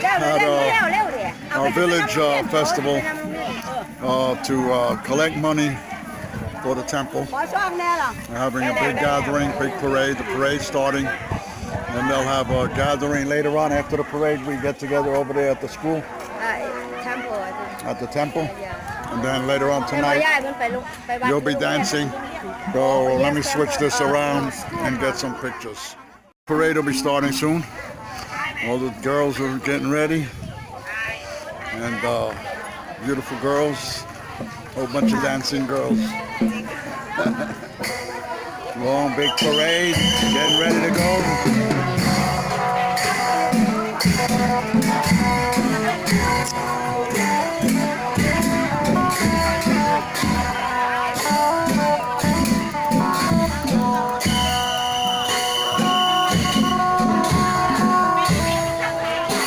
at our village festival to collect money for the temple. They're having a big gathering, big parade. The parade's starting. And they'll have a gathering later on after the parade. We get together over there at the school. Temple, I think. At the temple. Yeah. And then later on tonight, you'll be dancing. So let me switch this around and get some pictures. Parade will be starting soon. All the girls are getting ready. And beautiful girls. A whole bunch of dancing girls. Long big parade, getting ready to go.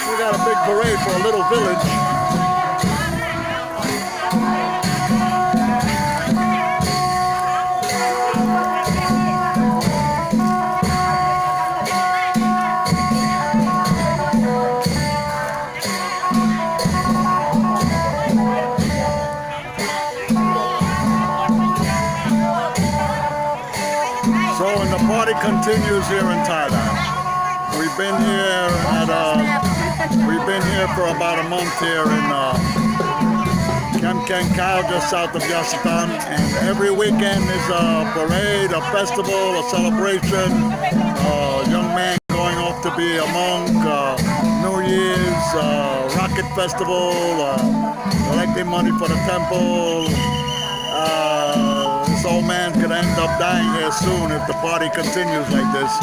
We got a big parade for a little village. The party continues here in Thailand. We've been here for about a month here in Kham Kaeng Khao, just south of Yasothon, and every weekend is a parade, a festival, a celebration. A young man going off to be a monk, New Year's, rocket festival, collecting money for the temple. This old man's gonna end up dying here soon if the party continues like this.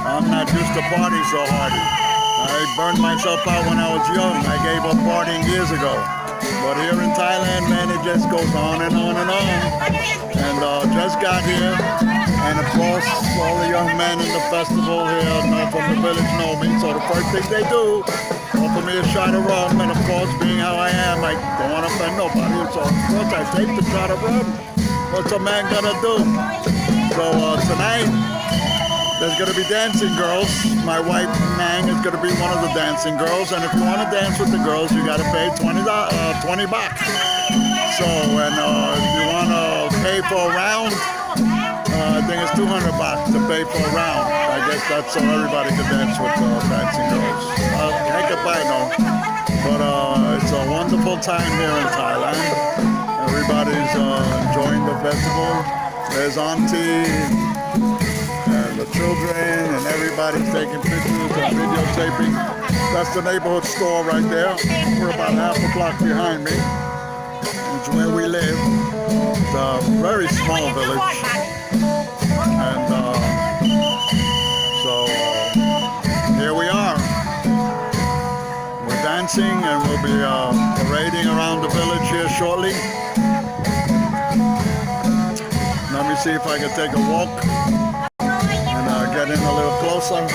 I'm not used to partying so hard. I burned myself out when I was young. I gave up partying years ago. But here in Thailand, man, it just goes on and on and on. And just got here. And of course, all the young men in the festival here from the village know me. So the first thing they do, offer me a shot of rum. And of course, being how I am, I don't want to offend nobody. So of course, I take the shot of rum. What's a man gonna do? So tonight, there's gonna be dancing girls. My wife, Mang, is gonna be one of the dancing girls. And if you wanna dance with the girls, you gotta pay 20 baht. So, and if you wanna pay for a round, I think it's 200 baht to pay for a round. I guess that's so everybody can dance with dancing girls. Heck if I know. But it's a wonderful time here in Thailand. Everybody's enjoying the festival. There's Auntie and the children and everybody's taking pictures and videotaping. That's the neighborhood store right there. We're about half a block behind me. It's where we live. It's a very small village. And so here we are. We're dancing and we'll be parading around the village here shortly. Let me see if I can take a walk and get in a little closer.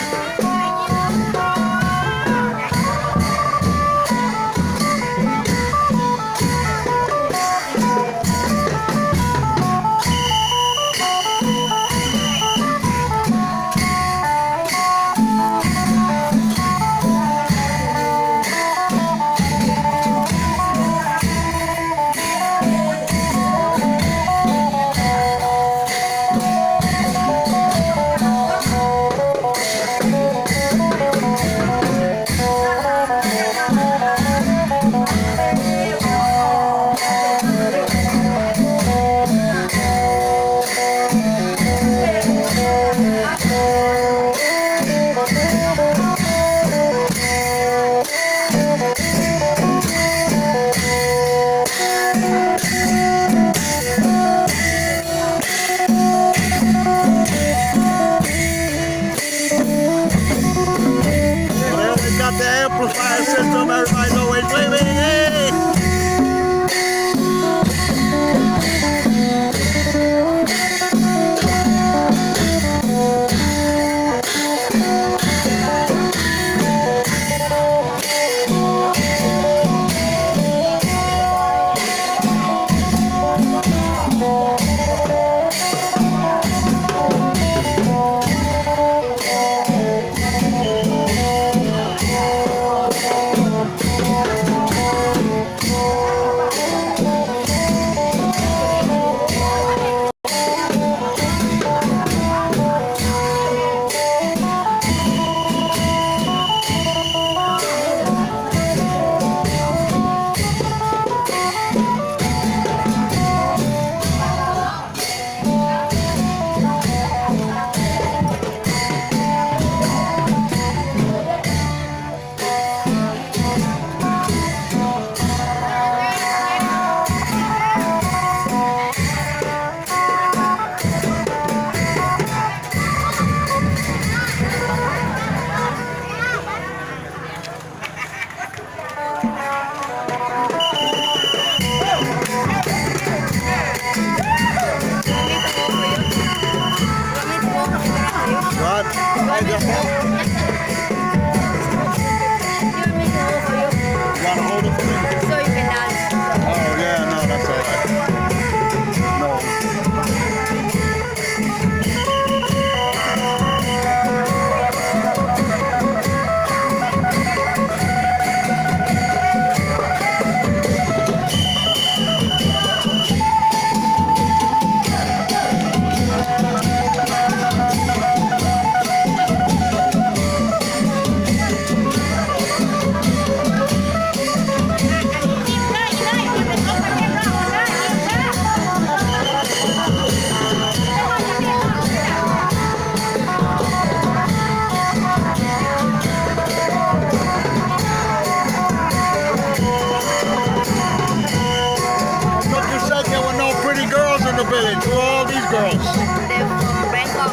they? Who are all these girls? They're from Bangkok.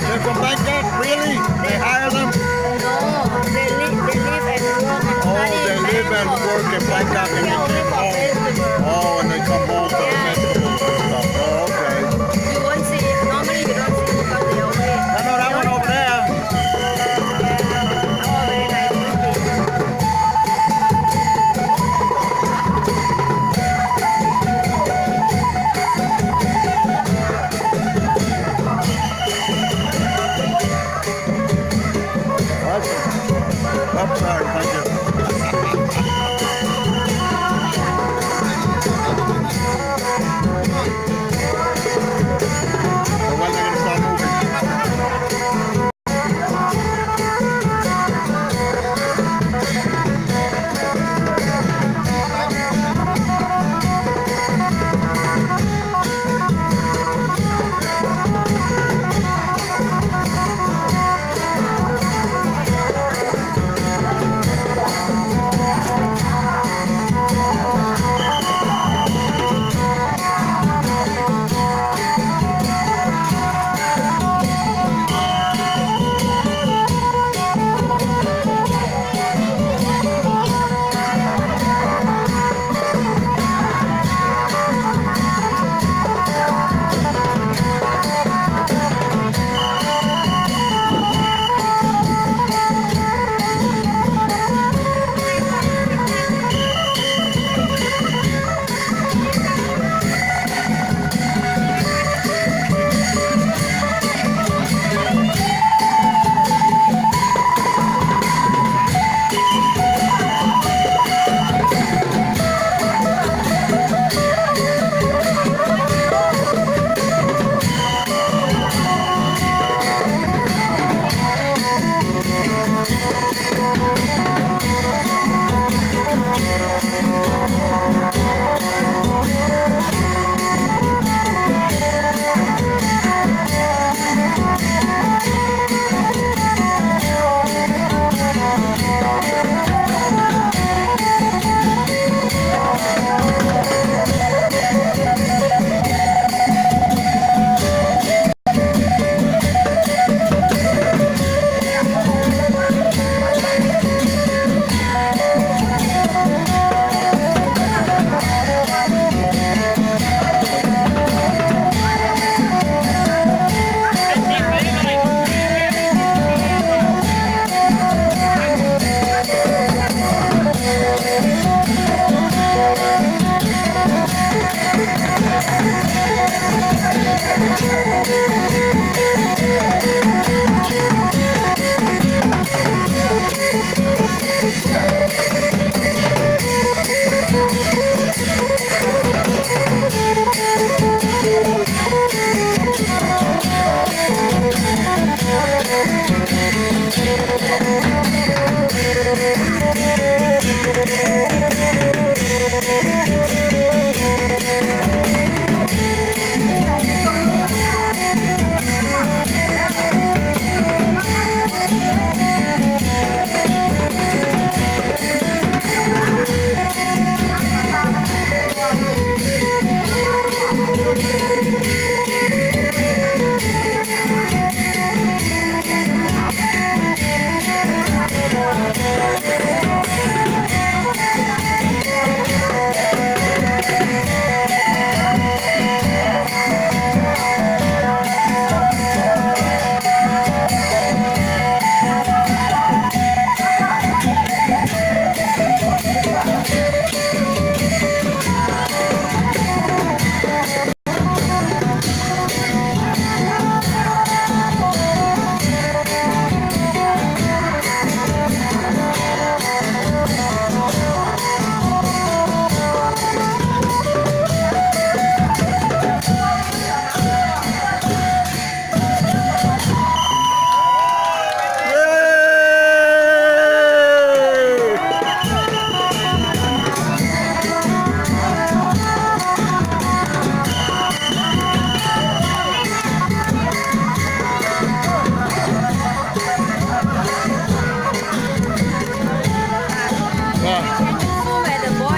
They're from Bangkok? Really? They hire them? No, they live and work and Oh, study they in live and Bangkok. work in Bangkok and Yeah, they only come for home. festival. Oh, and they come home for the Yeah. festivals and stuff. Oh, okay. You won't see. Normally you don't see because they away. I know that one over there. Yeah. Oh, very nice. I'm sorry, thank you. So when they gonna start moving?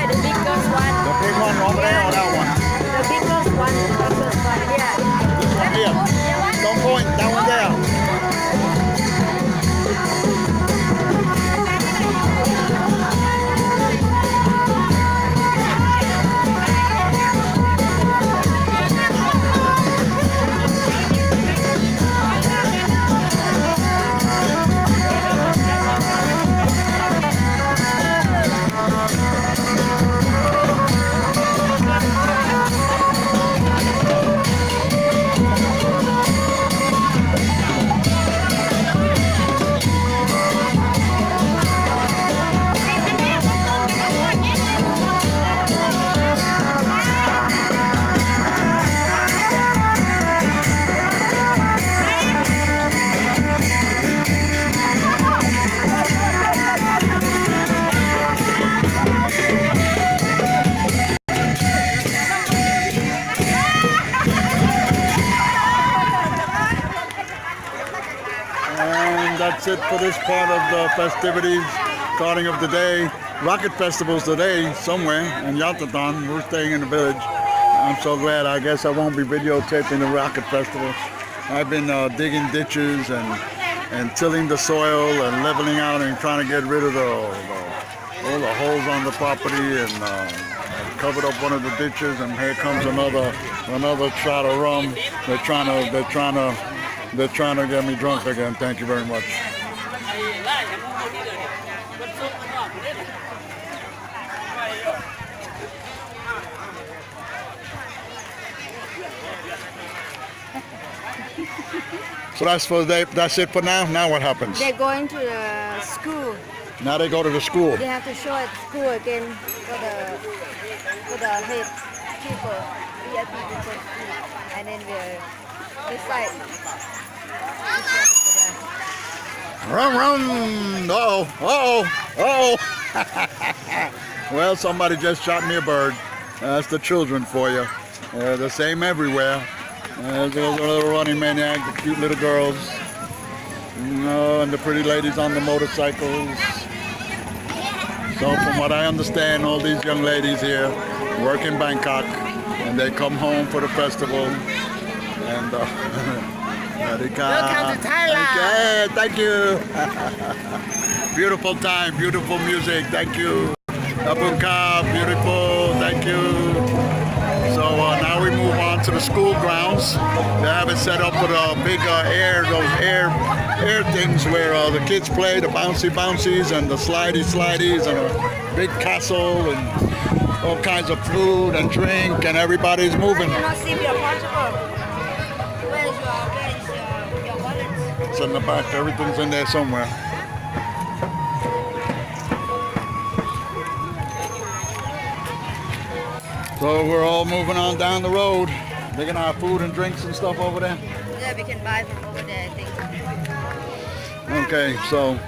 The biggest one, The big one over there or that one? the biggest one, that's it for this part of the festivities, starting of the day. Rocket Festival's today somewhere in Yatathan. We're staying in the village. I'm so glad. I guess I won't be videotaping the Rocket Festival. I've been digging ditches and tilling the soil and leveling out and trying to get rid of all the holes on the property, and I covered up one of the ditches, and here comes another shot of rum. They're trying to get me drunk again. Thank you very much. So that's it for now. Now what happens? They're going to the school. Now they go to the school. They have to show at school again for the head people, VIP people, and then the side. Rum rum. Uh-oh. Well, somebody just shot me a bird. That's the children for you. They're the same everywhere. There's a little running maniac, the cute little girls, and the pretty ladies on the motorcycles. So from what I understand, all these young ladies here work in Bangkok, and they come home for the festival. And welcome to Thailand. Thank you. Beautiful time, beautiful music. Thank you. Abunka, beautiful. Thank you. So now we move on to the school grounds. They have it set up with a big those air things where the kids play, the bouncies and the slidey and a big castle and all kinds of food and drink, and everybody's moving. Cannot see your passport. Where's your wallet? It's in the back. Everything's in there somewhere. So we're all moving on down the road. They're gonna have food and drinks and stuff over there. Yeah, we can buy from over there, I think. Okay, so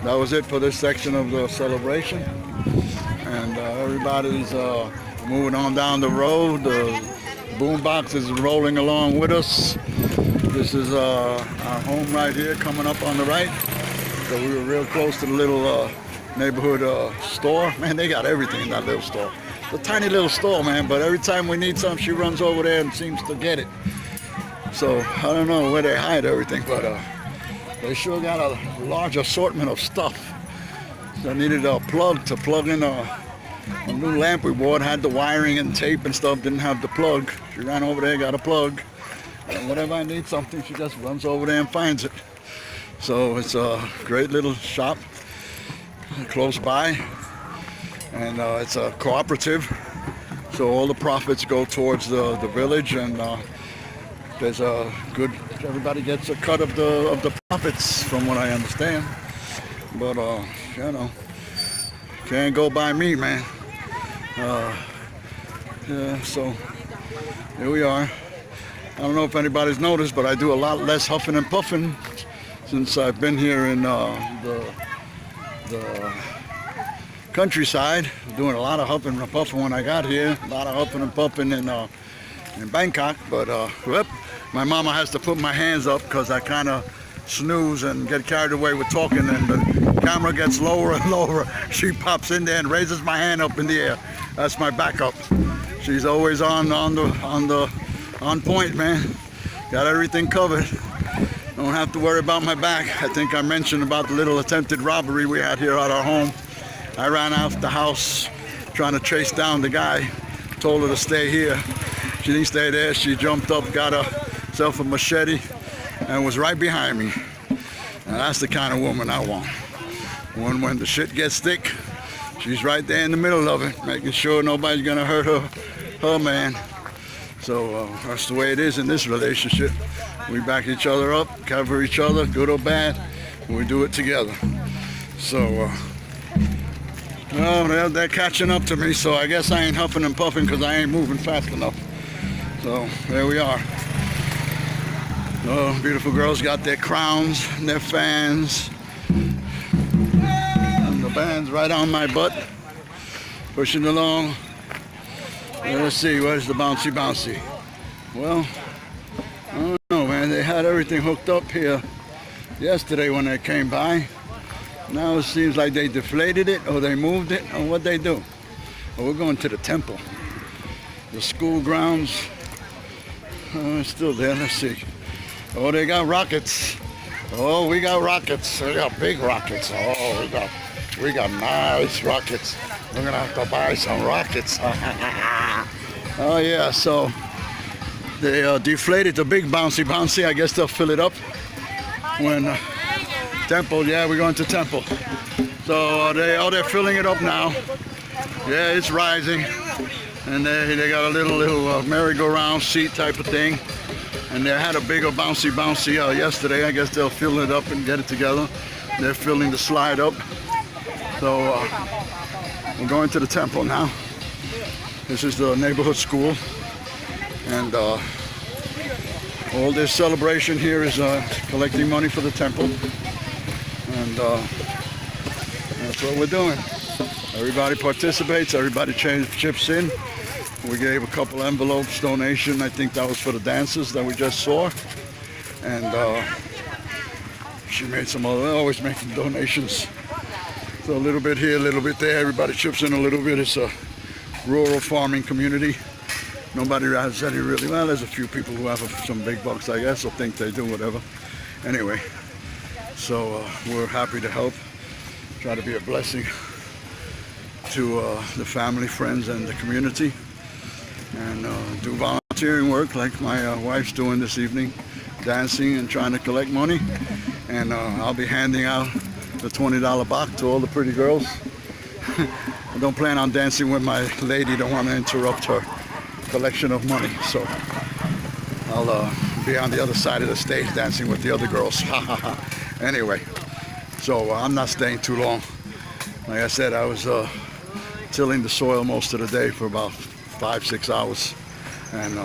that was it for this section of the celebration, and everybody's moving on down the road. The boombox is rolling along with us. This is our home right here, coming up on the right. So we were real close to the little neighborhood store. Man, they got everything in that little store. It's a tiny little store, man, but every time we need something, she runs over there and seems to get it. So I don't know where they hide everything, but they sure got a large assortment of stuff. So I needed a plug to plug in a new lamp we bought. Had the wiring and tape and stuff, didn't have the plug. She ran over there, got a plug. And whenever I need something, she just runs over there and finds it. So it's a great little shop close by, and it's a cooperative, so all the profits go towards the village, and there's a good, everybody gets a cut of the profits from what I understand, but can't go by me, man. Yeah, so here we are. I don't know if anybody's noticed, but I do a lot less huffing and puffing since I've been here in the countryside. Doing a lot of huffing and puffing when I got here, a lot of huffing and puffing in Bangkok, but my mama has to put my hands up because I kind of snooze and get carried away with talking, and the camera gets lower and lower. She pops in there and raises my hand up in the air. That's my backup. She's always on point, man. Got everything covered. Don't have to worry about my back. I think I mentioned about the little attempted robbery we had here at our home. I ran out the house trying to chase down the guy. Told her to stay here. She didn't stay there. She jumped up, got herself a machete, and was right behind me. Now that's the kind of woman I want. When the shit gets thick, she's right there in the middle of it, making sure nobody's gonna hurt her man. So that's the way it is in this relationship. We back each other up, cover each other, good or bad, and we do it together. So, they're catching up to me, so I guess I ain't huffing and puffing because I ain't moving fast enough. So, there we are. Oh, beautiful girls got their crowns and their fans. And the band's right on my butt, pushing along. Let's see, where's the bouncy? Well, I don't know, man. And they had everything hooked up here yesterday when they came by. Now it seems like they deflated it or they moved it or what they do. Well, we're going to the temple. The school grounds. It's still there. Let's see. Oh, they got rockets. Oh, we got rockets. We got big rockets. Oh, we got nice rockets. We're gonna have to buy some rockets. Oh yeah, so they deflated the big bouncy. I guess they'll fill it up when temple. Yeah, we're going to temple. So they're filling it up now. Yeah, it's rising, and they got a little merry-go-round seat type of thing. And they had a bigger bouncy yesterday. I guess they'll fill it up and get it together. They're filling the slide up. So we're going to the temple now. This is the neighborhood school. And all this celebration here is collecting money for the temple. And that's what we're doing. Everybody participates, everybody chips in. We gave a couple envelopes donation. I think that was for the dancers that we just saw. And she made some other, always making donations. So a little bit here, a little bit there. Everybody chips in a little bit. It's a rural farming community. Nobody has any really, well, there's a few people who have some big bucks, I guess, or think they do, whatever. Anyway, so we're happy to help, try to be a blessing to the family, friends, and the community, and do volunteering work like my wife's doing this evening, dancing and trying to collect money. And I'll be handing out the $20 box to all the pretty girls. I don't plan on dancing with my lady, don't want to interrupt her collection of money, so I'll be on the other side of the stage dancing with the other girls. Anyway, so I'm not staying too long. Like I said, I was tilling the soil most of the day for about 5-6 hours, and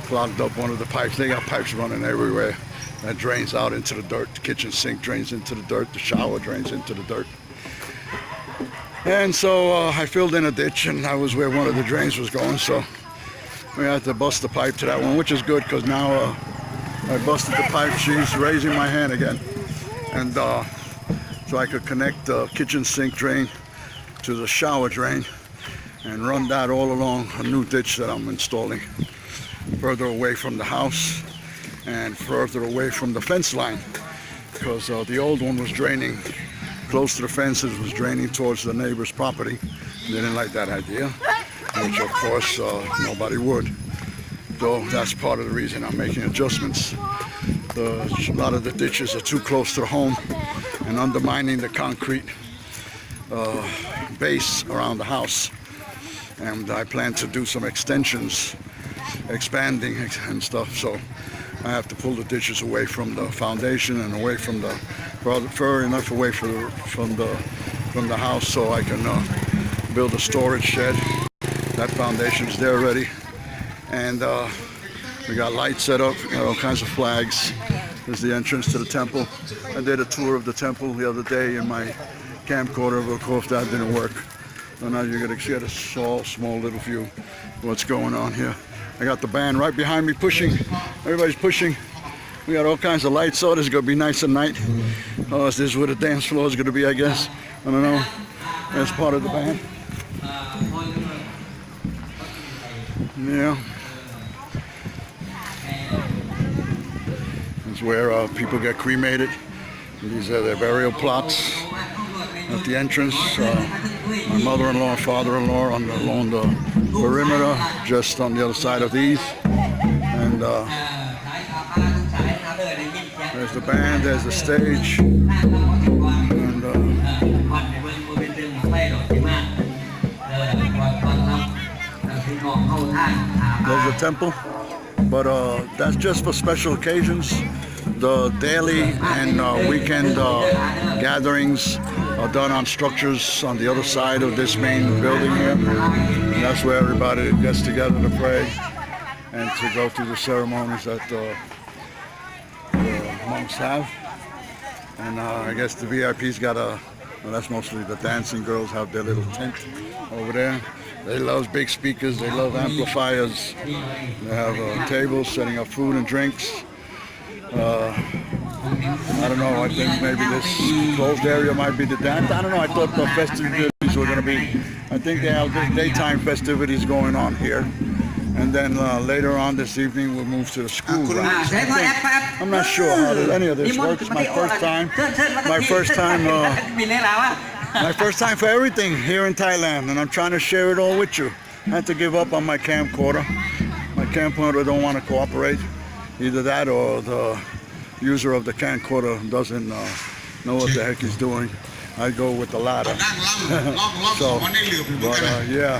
clogged up one of the pipes. They got pipes running everywhere that drains out into the dirt. The kitchen sink drains into the dirt, the shower drains into the dirt. And so I filled in a ditch, and that was where one of the drains was going, so we had to bust the pipe to that one, which is good, because now I busted the pipe. She's raising my hand again, and so I could connect the kitchen sink drain to the shower drain and run that all along a new ditch that I'm installing further away from the house and further away from the fence line, because the old one was draining close to the fences, was draining towards the neighbor's property. They didn't like that idea, which of course nobody would. Though that's part of the reason I'm making adjustments. A lot of the ditches are too close to the home and undermining the concrete base around the house. And I plan to do some extensions, expanding and stuff, so I have to pull the ditches away from the foundation and away from the, far enough away from the house so I can build a storage shed. That foundation's there already, and we got lights set up, got all kinds of flags. There's the entrance to the temple. I did a tour of the temple the other day in my camcorder, but of course that didn't work. So now you're gonna get a small little view of what's going on here. I got the band right behind me pushing. Everybody's pushing. We got all kinds of lights. So this is gonna be nice at night. Oh, this is where the dance floor is gonna be, I guess. I don't know. That's part of the band. Yeah. It's where people get cremated. These are their burial plots at the entrance. My mother-in-law and father-in-law along the perimeter, just on the other side of these. And there's the band, there's the stage. And there's the temple. But that's just for special occasions. The daily and weekend gatherings are done on structures on the other side of this main building here. And that's where everybody gets together to pray and to go through the ceremonies that the monks have. And I guess the VIPs got well, that's mostly the dancing girls have their little tent over there. They love big speakers, they love amplifiers. They have tables setting up food and drinks. I don't know. I think maybe this closed area might be the dance. I don't know. I thought the festivities were going to be. I think they have daytime festivities going on here, and then later on this evening we'll move to the school grounds. I'm not sure how any of this works. My first time. My first time. My first time for everything here in Thailand, and I'm trying to share it all with you. I had to give up on my camcorder. My camcorder don't want to cooperate. Either that or the user of the camcorder doesn't know what the heck he's doing. I go with the latter. So, but yeah.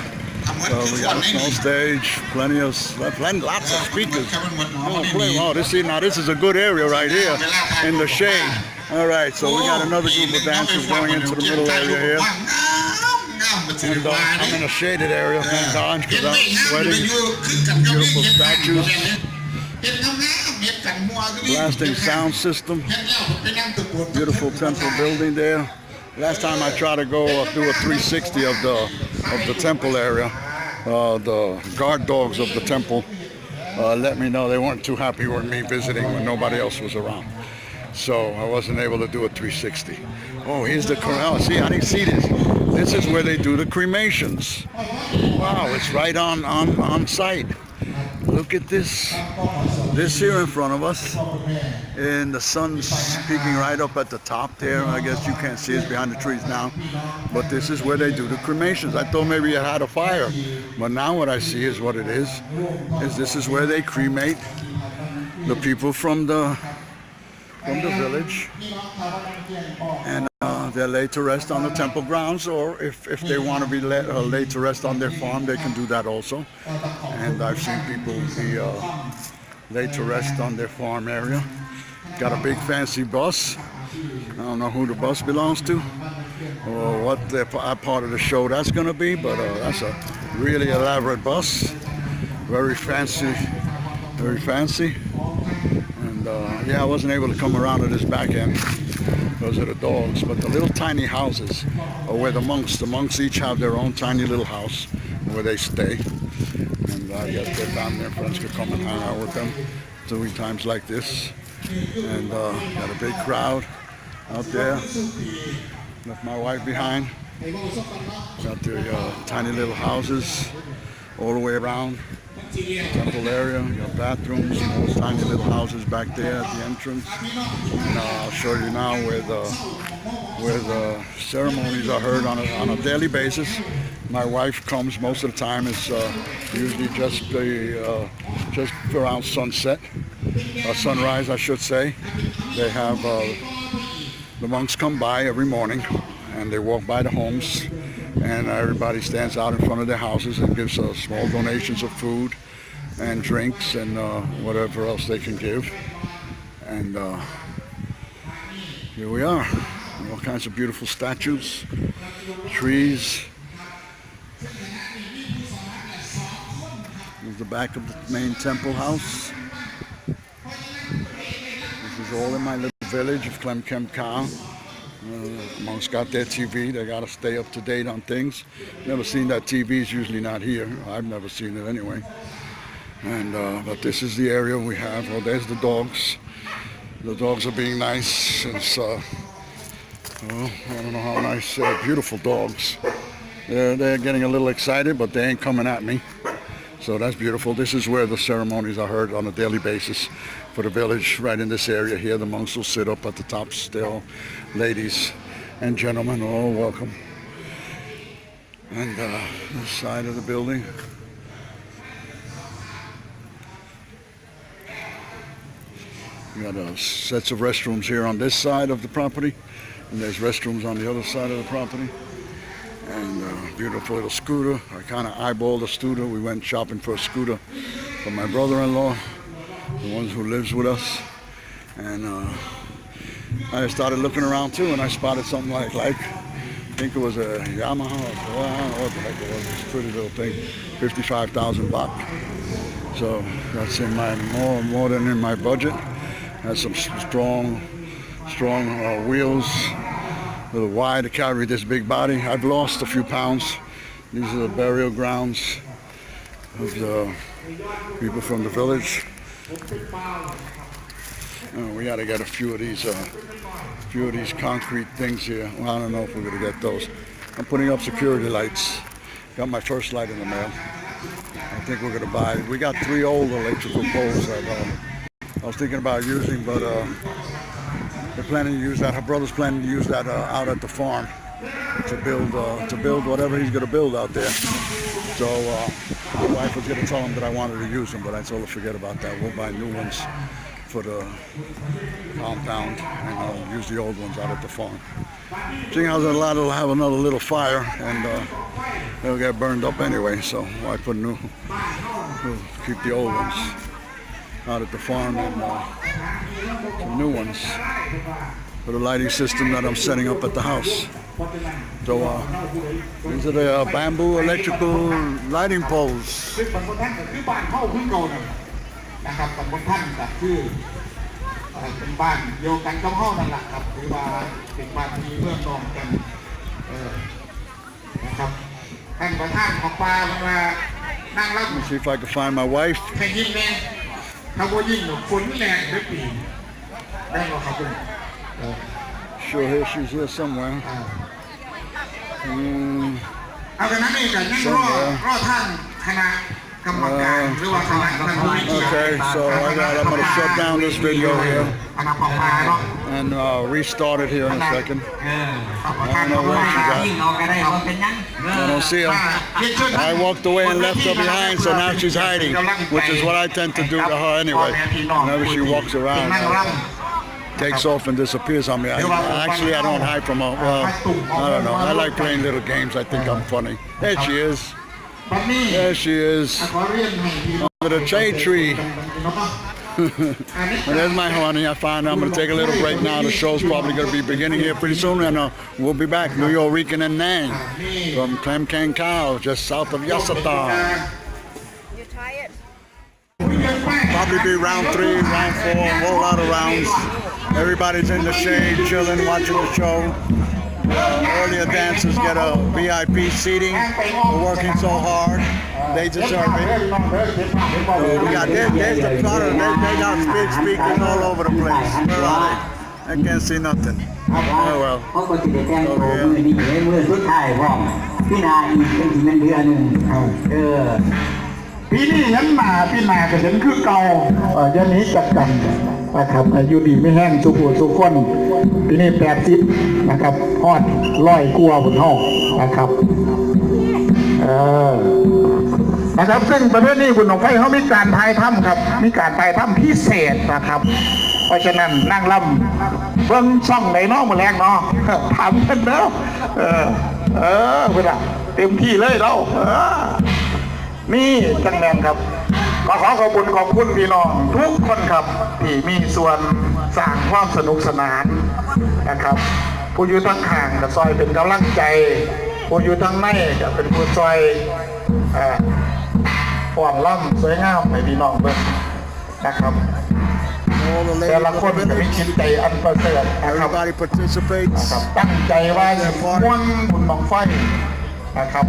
So we got a small stage, lots of speakers. Oh, this is a good area right here in the shade. All right, so we got another group of dancers going into the middle area here. And I'm in a shaded area, thank God, because I'm sweating. Beautiful statues. Blasting sound system. Beautiful temple building there. Last time I tried to go do a 360 of the temple area, the guard dogs of the temple let me know they weren't too happy with me visiting when nobody else was around. So I wasn't able to do a 360. Oh, here's the corral. See, I didn't see this. This is where they do the cremations. Wow, it's right on site. Look at this. This here in front of us, and the sun's peeking right up at the top there. I guess you can't see it behind the trees now, but this is where they do the cremations. I thought maybe it had a fire, but now what I see is what it is this is where they cremate the people from the village, and they're laid to rest on the temple grounds, or if they want to be laid to rest on their farm, they can do that also. And I've seen people be laid to rest on their farm area. Got a big fancy bus. I don't know who the bus belongs to or what part of the show that's going to be, but that's a really elaborate bus. Very fancy, very fancy. And yeah, I wasn't able to come around to this back end because of the dogs, but the little tiny houses are where the monks each have their own tiny little house where they stay. And I guess their family and friends could come and hang out with them during times like this. And got a big crowd out there. Left my wife behind. Got their tiny little houses all the way around temple area. You got bathrooms, those tiny little houses back there at the entrance. And I'll show you now where the ceremonies are heard on a daily basis. My wife comes most of the time. It's usually just around sunset, or sunrise, I should say. They have the monks come by every morning, and they walk by the homes, and everybody stands out in front of their houses and gives small donations of food and drinks and whatever else they can give. And here we are. All kinds of beautiful statues, trees. Here's the back of the main temple house. This is all in my little village of Klem Kem Ka. Monks got their TV. They got to stay up to date on things. Never seen that TV. It's usually not here. I've never seen it anyway. And but this is the area we have. Oh, there's the dogs. The dogs are being nice. It's well, I don't know how nice. Beautiful dogs. They're getting a little excited, but they ain't coming at me. So that's beautiful. This is where the ceremonies are heard on a daily basis for the village, right in this area here. The monks will sit up at the top still. Ladies and gentlemen, all welcome. And this side of the building. We got sets of restrooms here on this side of the property, and there's restrooms on the other side of the property. And beautiful little scooter. I kind of eyeballed a scooter. We went shopping for a scooter for my brother-in-law, the one who lives with us. And I started looking around too, and I spotted something like I think it was a Yamaha, what the heck it was. It's a pretty little thing, 55,000 baht. So that's in my more than in my budget. Has some strong wheels. A little wide to carry this big body. I've lost a few pounds. These are the burial grounds of the people from the village. We got to get a few of these concrete things here. Well, I don't know if we're gonna get those. I'm putting up security lights. Got my first light in the mail. I think we're gonna buy. We got 3 old electrical poles that I was thinking about using, but they're planning to use that. Her brother's planning to use that out at the farm to build whatever he's gonna build out there. So my wife was gonna tell him that I wanted to use them, but I told her forget about that. We'll buy new ones for the compound and use the old ones out at the farm. Seeing how there's a lot will have another little fire and they'll get burned up anyway. So why put new? We'll keep the old ones out at the farm and some new ones for the lighting system that I'm setting up at the house. So these are the bamboo electrical lighting poles. นะครับตำบลท่านก็คือเป็นบ้านเดียวกันกับห้องนั่นแหละครับหรือว่าเป็นบ้านที่เมืองนองกันนะครับท่านประธานของปลาเวลานั่งรับ Let me see if I can find my wife. แข่งยิงเนี่ยถ้าว่ายิงหนุนฝนแรงได้ปีได้หรอครับคุณ Sure, here she's here somewhere. เอาแต่นั้นเองกันนั่งรอท่านคณะกรรมการหรือว่าคณะกรรมการ Okay, so I'm gonna shut down this video here and restart it here in a second. I don't know where she got. I don't see her. I walked away and left her behind, so now she's hiding, which is what I tend to do to her anyway. Whenever she walks around, takes off and disappears on me. Actually, I don't hide from her. Well, I don't know. I like playing little games. I think I'm funny. There she is. There she is. Under the shade tree. And there's my honey. I found I'm going to take a little break now. The show's probably going to be beginning here pretty soon. And we'll be back. New York, Rican, and Nang from Clem Can Cow, just south of Yasata. You tired? Probably be round 3, round 4, a whole lot of rounds. Everybody's in the shade, chilling, watching the show. Earlier dancers get a VIP seating. We're working so hard. They deserve it. We got there's the plotter. They got big speakers all over the place. Where are they? I can't see nothing. Oh well. เขาก็จะได้แต่งตัวมือดีมือสุดท้ายพ่อพี่นาอีกเป็นที่มันเดือนหนึ่งปีนี้ยันมาพี่นาก็เห็นคือเก่ายันนี้จัดกันนะครับอายุดีไม่แห้งสุขสุขคนปีนี้80นะครับฮอด100กว่าบนห้องนะครับนะครับซึ่งประเภทนี้คุณหนองไฟเขามีการถ่ายถ้ำครับมีการถ่ายถ้ำพิเศษนะครับเพราะฉะนั้นนั่งล่ำเบิ้งช่องไหนน้องมาแรงเนาะถามกันเนาะเพื่อนเต็มที่เลยเรานี่จังแมนครับขอขอบคุณพี่น้องทุกคนครับที่มีส่วนสร้างความสนุกสนานนะครับผู้อยู่ทั้งข้างกับซอยเป็นกำลังใจผู้อยู่ทั้งในก็เป็นผู้ซอยฟ้อนล่ำสวยงามให้พี่น้องเบิ่งนะครับแต่ละคนก็มีจิตใจอันประเสริฐนะครับ Everybody participates. ตั้งใจว่าจะม้วนบุญบังไฟนะครับ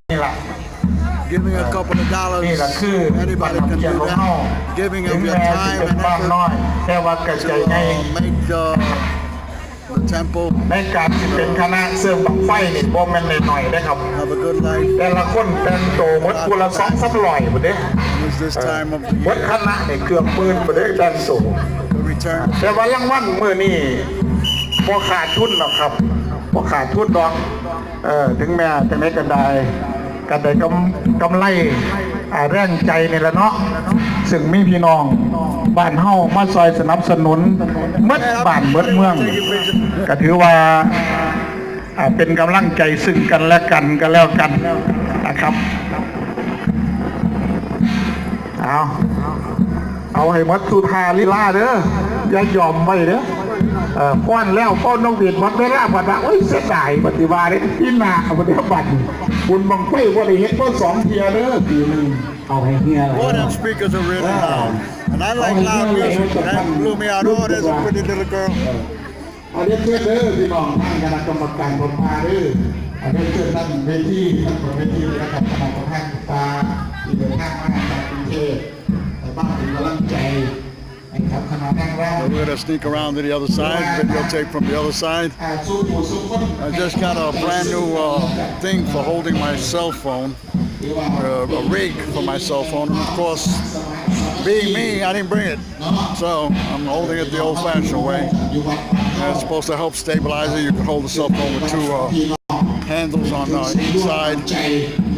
นี่แหละ Giving a couple of dollars. นี่แหละคือ Anybody can do that. Giving of your time and effort แต่ว่ากระจายใน to make the temple ในการที่เป็นคณะเสื่อมบังไฟนี่บ่แม่นหน่อยๆได้ครับ have a good life. แต่ละคนแต่งโตหมดกุละ2-300บ่เด้ It's this time of the หมด year คณะนี่เกือบหมื่นบ่เด้แต่งโต to return. แต่ว่ารางวัลมื้อนี้บ่ขาดทุนหรอกครับบ่ขาดทุนดอกถึงแม้จะไม่กันได้กำไรแรงใจนี่แหละเนาะซึ่งมีพี่น้องบ้านเฮามาซอยสนับสนุนเมื่อบ้านเมื่อเมืองก็ถือว่าเป็นกำลังใจซึ่งกันและกันก็แล้วกันนะครับเอาให้มัดสุธาลิลาเด้ออย่ายอมไว้เด้อป้อนแล้วป้อนน้องเวียนวัดไม่ราบวัดโอ้ยเสียดายปฏิวัติที่นาปฏิบัติบุญบังไฟว่าได้เห็นก็2 เทียเด้อปีนึงเอาให้เฮียอะไร Boy, them speakers are really loud. And I like loud music. That blew me out. Oh, there's a pretty little girl. อันนี้เชิญเด้อพี่น้องท่านคณะกรรมการผมพาเด้ออันนี้เชิญท่านเวทีท่านประเวทีนะครับคณะกรรมการตาที่เดินทางมาจากกรุงเทพแต่บ้านเป็นกำลังใจ ครับคณะนั่งร้อง We're gonna sneak around to the other side, videotape from the other side. สู้ผู้สู้คน I just got a brand new thing for holding my cell phone, a rig for my cell phone. And of course, being me, I didn't bring it, so I'm holding it the old-fashioned way. อยู่วัด And it's supposed to help stabilize it. You can hold the cell phone with two handles on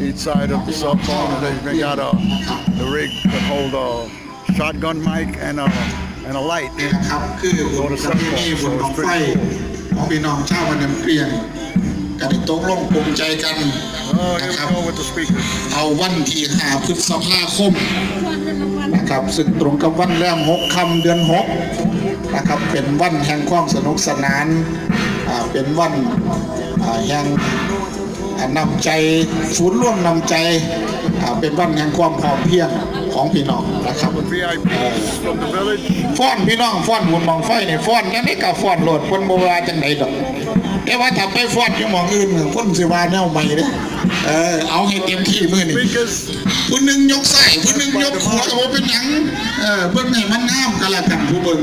each side of the cell phone, and then you got the rig that hold a shotgun mic and a light. นี่นะครับคือประเพณีบุญบั้งไฟของพี่น้องชาวบ้านน้ำเกลียงก็ได้ตกลงปลงใจกัน Oh, นะ here ครับ we go with the speakers. เอาวันที่5 พฤษภาคมนะครับซึ่งตรงกับวันแรม6 ค่ำเดือน 6นะครับเป็นวันแห่งความสนุกสนานเป็นวันแห่งนำใจศูนย์ร่วมนำใจเป็นวันแห่งความพอเพียงของพี่น้องนะครับ VIPs from the village. ฟ้อนพี่น้องฟ้อนบุญบั้งไฟนี่ฟ้อนยังไงก็ฟ้อนโลดเพิ่นบ่ว่าจังไดดอกแต่ว่าถ้าไปฟ้อนอยู่หม้องอื่นเพิ่นสิว่าแนวใหม่เด้เอาให้เต็มที่มื้อนี้ Speakers. ผู้หนึ่งยกใส่ผู้หนึ่งยกขวาก็บ่เป็นหยังเบิ่งให้มันงามกันละกันผู้เบิ่ง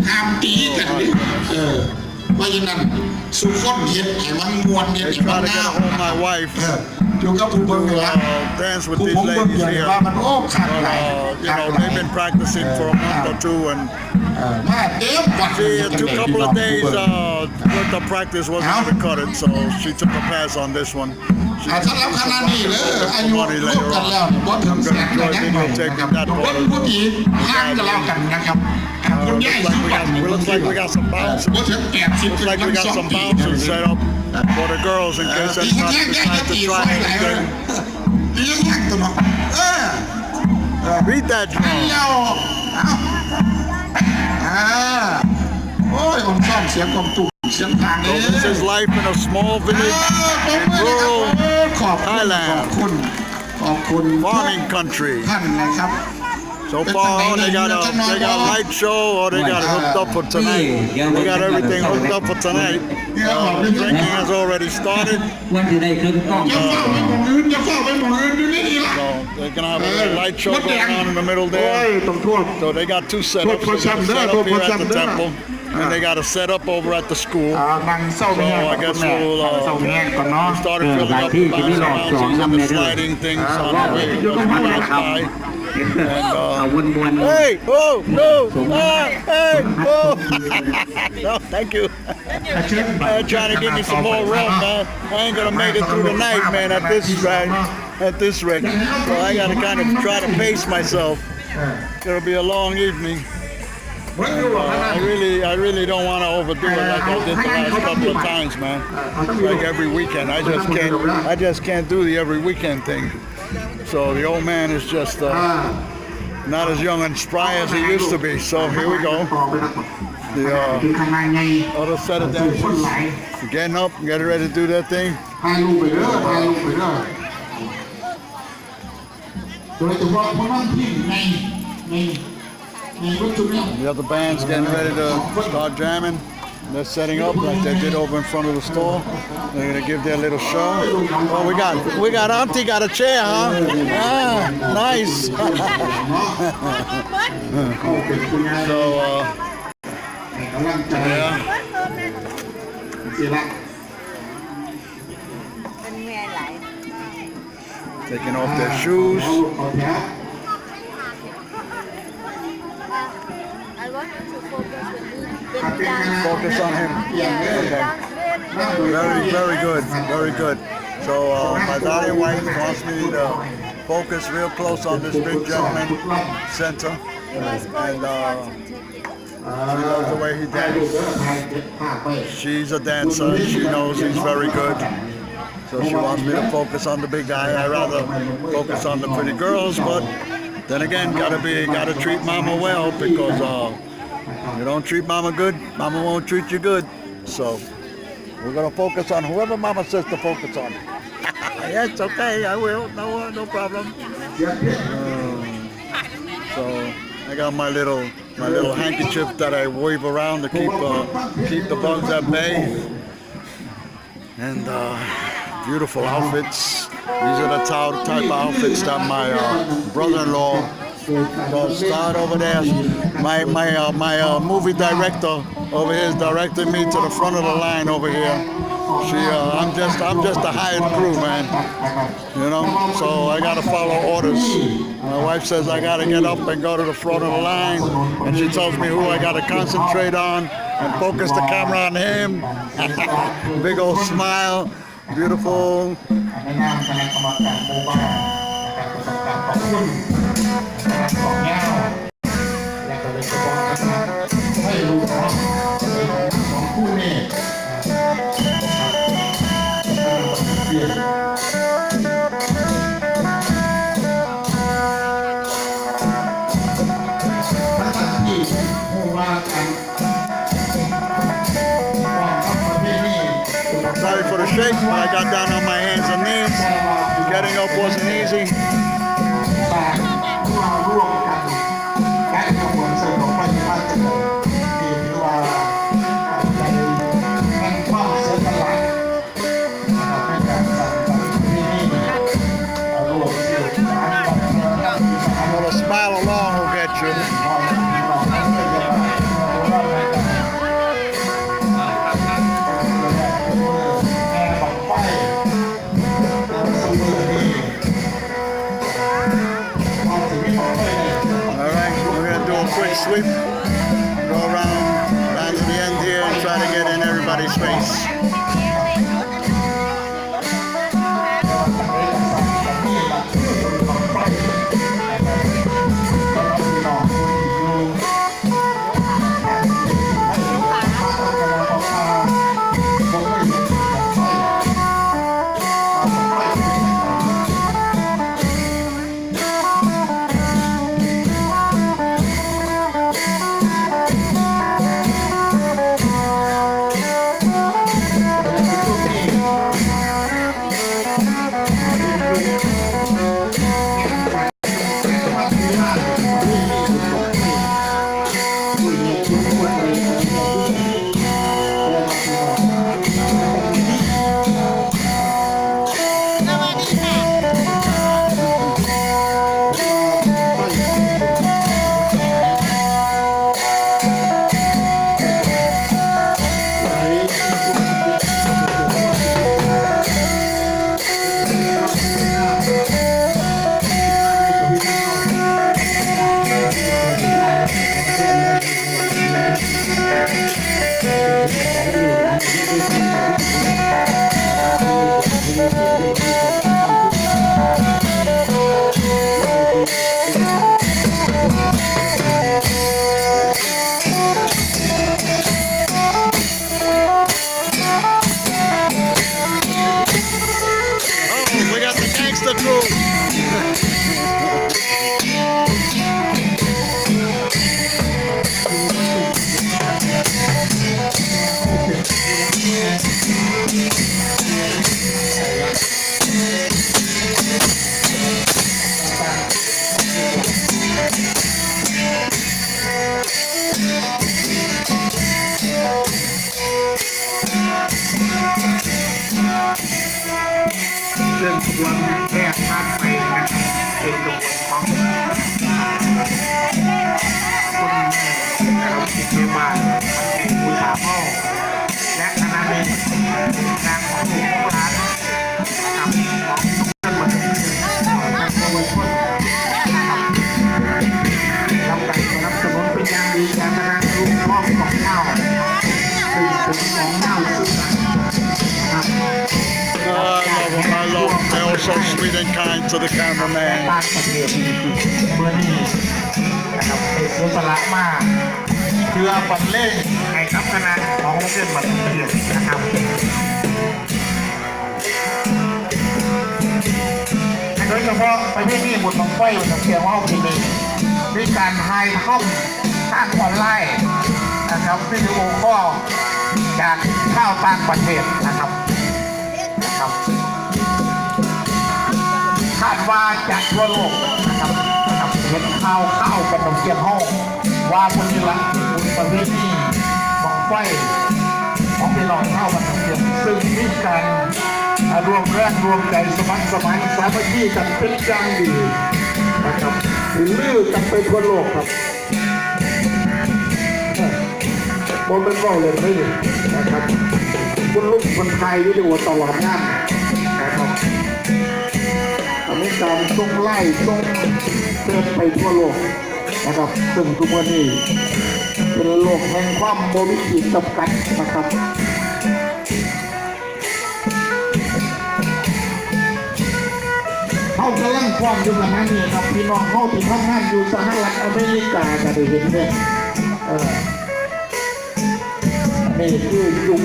ห้ามตีกันดิเพราะฉะนั้นสุขคนเฮ็ดให้มันม่วนเฮ็ด They ให้มัน try to งา get ม a hold of my wife อยู่กับผู้เบิ่งนี่ล่ะ dance with ผู้ these ผมเบิ่ง ladies อย่าง here. ว่ามันโอ้คัก But, หลาย you know, they've been practicing for a month or two, and มาเต็มวัด she, it took a couple of days worth of practice wasn't going to cut it, so she took a pass on this one. She สำหรับคณะนี้เลยอายุร่วมกันแล้วบ่ถึงแสนก็ยังไม่นะครับทุกคนผู้ที่ห่างกันแล้วกันนะครับคุณย่าสุวรรณ looks like we got some bounce. บ่ถึง80 Looks like we got some bouncers set up for the girls in case ตี anybody แย่ง decides ตี to ไฟ try ไหลเลย anything. ตีแย่งตัวเนาะBeat that เดี drum. ยวโอ้ยผมชอบเสียงกองตุ้มเสียงทางเล So ย this is life in a small village in rural ขอบคุณขอบคุณ farming country. ท่านนะครับ So far, they got a light show, or they got it hooked up for tonight. They got everything hooked up for tonight. Drinking has already started. วันที่ได้เครื่องกล้อง อย่าเฝ้าไปมองอื่นอย่าเฝ้าไปมองอื่นดูนี่ดีละ So they're gonna have a little light show going on in the middle โอ้ย there. ต้องทั่ว So they got two setups. They got a setup here at the temple, and they got a setup over at the school. นั่งเศร้า So แม่ I guess เศร้า we'll แม่ก่อนเนาะ we started filling up the bounces and the sliding things on the way by. And เอาวนวน hey, oh no, hey, oh, no, thank you. I'm trying to give me some more rum, man. I ain't gonna make it through the night, man. At this rate, so I gotta kind of try to pace myself. It's gonna be a long evening. I really don't want to overdo it like I did the last couple of times, man. Like every weekend, I just can't do the every weekend thing. So the old man is just not as young and spry as he used to be. So here we go. The other set of dancers getting up, getting ready to do that thing. ถ่ายรูปไปเด้อถ่ายรูปไปเด้อโดยเฉพาะคนนั้นที่ในวัตถุเนี่ย The other band's getting ready to start jamming. They're setting up like they did over in front of the store. They're gonna give their little show. Oh, we got Auntie got a chair, huh? Ah, nice. เขาเป็นคุณยาย So กำลังใจ yeah, สิละ เป็นเมียหลาย taking off their shoes. ขอแท้ I want you to focus when you dance. Focus on him. Yeah, Okay. dance very Very good, very good. So my daughter wife wants me to focus real close on this big gentleman center, and she loves the way he ถ่ายรูป dances. เด้อถ่ายเก็บภาพไป She's a dancer. She knows he's very good. So she wants me to focus on the big guy. I rather focus on the pretty girls, but then again, gotta treat mama well, because you don't treat mama good, mama won't treat you good. So we're gonna focus on whoever mama says to focus on. Yes, okay, I will. No problem. So I got my little handkerchief that I wave around to keep the bugs at bay. And beautiful outfits. These are the type of outfits that my brother-in-law So start over there. My movie director over here is directing me to the front of the line over here. I'm just a hired crew, man. You know, so I gotta follow orders. My wife says I gotta get up and go to the front of the line, and she tells me who I gotta concentrate on and focus the camera on him. Big old smile, beautiful. ในนามคณะกรรมการหมู่บ้านนะครับประสบการณ์ขอบคุณนะครับของเงาและก็เลยจะบอกนะครับให้รู้ว่าของคู่นี้เปลี่ยนภาษาที่ผู้ว่าการSorry for the shake, but I got down on my hands and knees. Getting up wasn't easy. สร้างร่วมกันและกระบวนการของประชาชนที่ถือว่าในแห่งความเสียสละนะครับในการสร้างที่นี่รวมเสียสละ Well, a smile along will get you. All right, we're gonna do a quick sweep. Go around to the end here and try to get in everybody's face. เรื่องขบวนแรกผ่านไปนะครับเป็นขบวนของคุณแม่นะครับที่เชียงใหม่ผู้สาวพ่อและคณะเมนนางของผู้ร้านกับของทุกท่านหมดทางโปรโมชั่นทำการสนับสนุนเป็นอย่างดีการงานรุ่งมอบของเงาซึ่งเป็นของเงาสุดนะครับ I love them. They're all so sweet and kind to the cameraman. บ้านประเทศเมื่อนี้นะครับเป็นเสียสละมากเพื่อบรรเลงให้กับคณะของเพื่อนบัตรเกียรตินะครับโดยเฉพาะประเทศนี้บุญบังไฟบุญบังเทียนว่าทีนี้มีการไฮท่อมทางออนไลน์นะครับวิดีโอข้อจากข้าวต่างประเทศนะครับคาดว่าจากทั่วโลกนะครับเห็นข้าวกันตรงเกียรห้องว่าคนนี้ละบุญประเภทนี้บังไฟของพี่น้องข้าวกันตรงเกียรซึ่งมีการรวมแรงรวมใจสมัครสามัคคีกันเป็นอย่างดีนะครับ สิลือกันไปทั่วโลกครับบนเป็นว่าเลยไม่นะครับคุณลูกคนไทยวิดีโอตลอดงานนะครับมีการส่งไล่ส่งเตือนไปทั่วโลกนะครับซึ่งทุกวันนี้เป็นโลกแห่งความโมวิขีดจำกัดนะครับเขากำลังความอยู่ขณะนี้ครับพี่น้องเขาที่ทำงานอยู่สหรัฐอเมริกาจะได้เห็นเนี่ยนี่คือยุค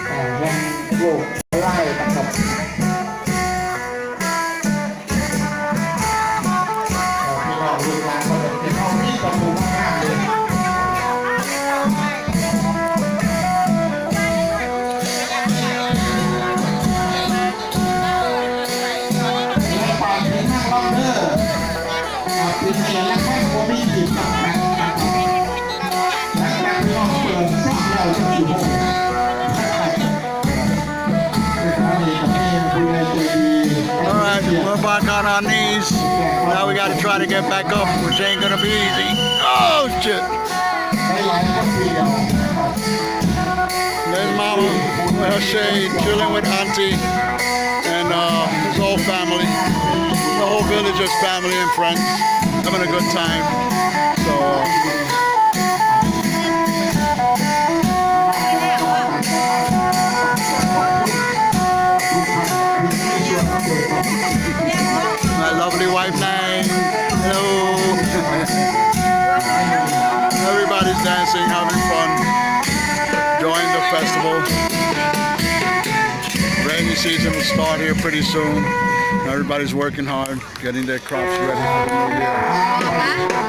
แห่งโลกไล่นะครับพี่น้องลูกหลานก็เลยพี่น้องนี่ก็ดูมากเลยเป็นเอกลักษณ์ของโมบิจิตกับการและการที่เราเปิดสร้างเราจะอยู่ห้องAll right, we're back on our knees. Now we got to try to get back up, which ain't gonna be easy. Oh shit! There's Mama with her shade, chilling with Auntie and his whole family. The whole villagers, family and friends, having a good time. So. My lovely wife Nang. Hello. Everybody's dancing, having fun, enjoying the festival. Rainy season will start here pretty soon. Everybody's working hard, getting their crops ready for the new year.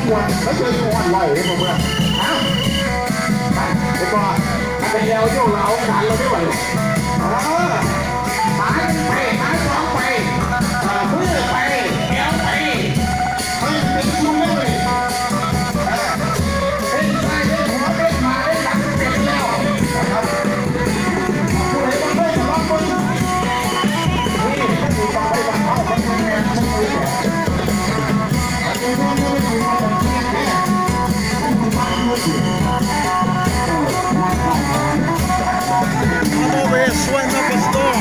มวนแล้วเจอมวนลอยเลยเมื่อฮะไปก่อนไปเอวโยกเราการเราไม่ไหวหายไปหายสองไปมือไปเอวไปเฮ้ยเป็นชุดเลยเป็นใช่เป็นหัวเป็นมาได้หลังเสร็จแล้วนะครับผู้ใดต้องไปจะร้องคนนี่ถ้าถูกต้องไปบังคับคนแม่ฉันคุยแก่I'm over here sweating up a storm.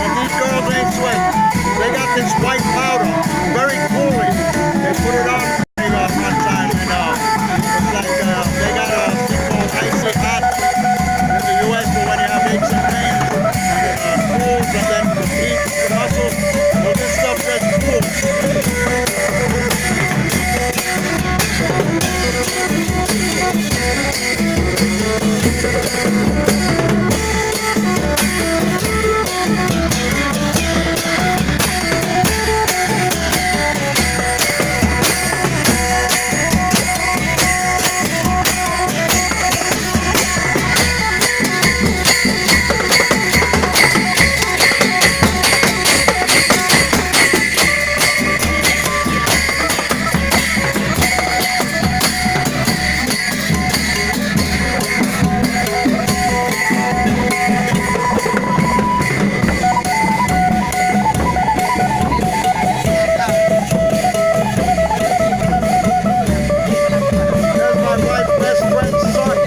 And these girls ain't sweating. They got this white powder, very cooling. They put it on me one time, and it's like they got a thing called icy hot in the U.S. for when you have aches and pains, and it cools, and then the heat, the muscles. Well, this stuff gets cool. There's my wife's best friend's son. I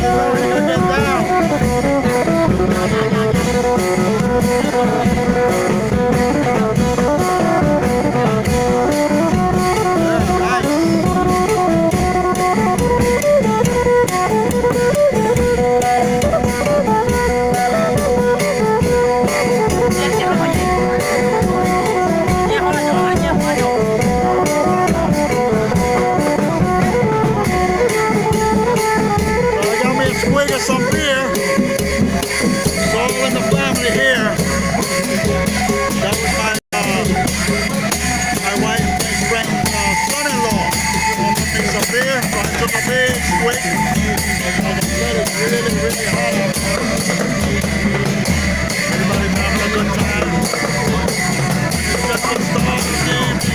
didn't know he could get down. Yeah, nice. I got me a swig of some beer. It's all in the family here. That was my wife's best friend's son-in-law. Offered me some beer, so I took a big swig. As I said, it's really, really hot out there. Everybody's having a good time. It's just the start of the evening.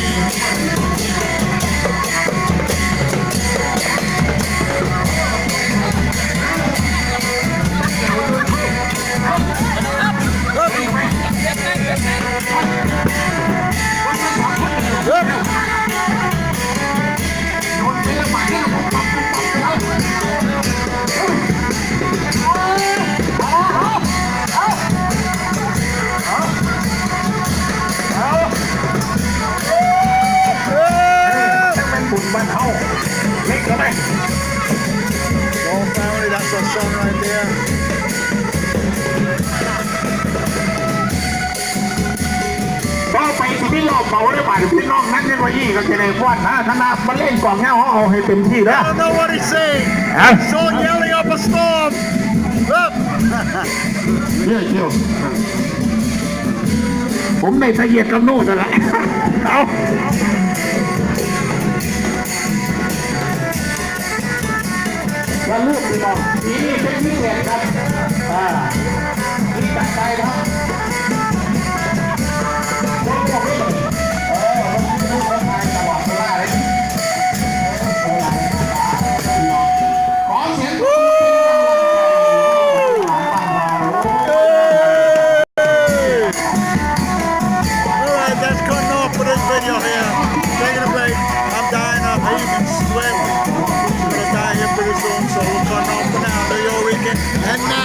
Whole family, that's our son right there. ก็ไปที่พี่รอบเบาได้ป่ะพี่น้องนั่งยังไงยี่ก็จะได้ฟ้อนนะถ้านับมาเล่นกล่องเงาเอาให้เต็มที่นะ I don't know what he's saying. Huh? So yelling up a storm. Look. เรื่อยเชียวผมได้สะเอียดกับโน่นแล้วเอาแล้วลูกพี่น้องนี่เป็นพี่เลี้ยงครับนี่ตัดไปครับมันลูกทางตลอดเวลาเลยขอเสียง Alright, that's cutting off for this video here. Taking a break. I'm dying up. I even sweat. I'm gonna die here pretty soon, so we're cutting off for now. Enjoy your weekend. And now.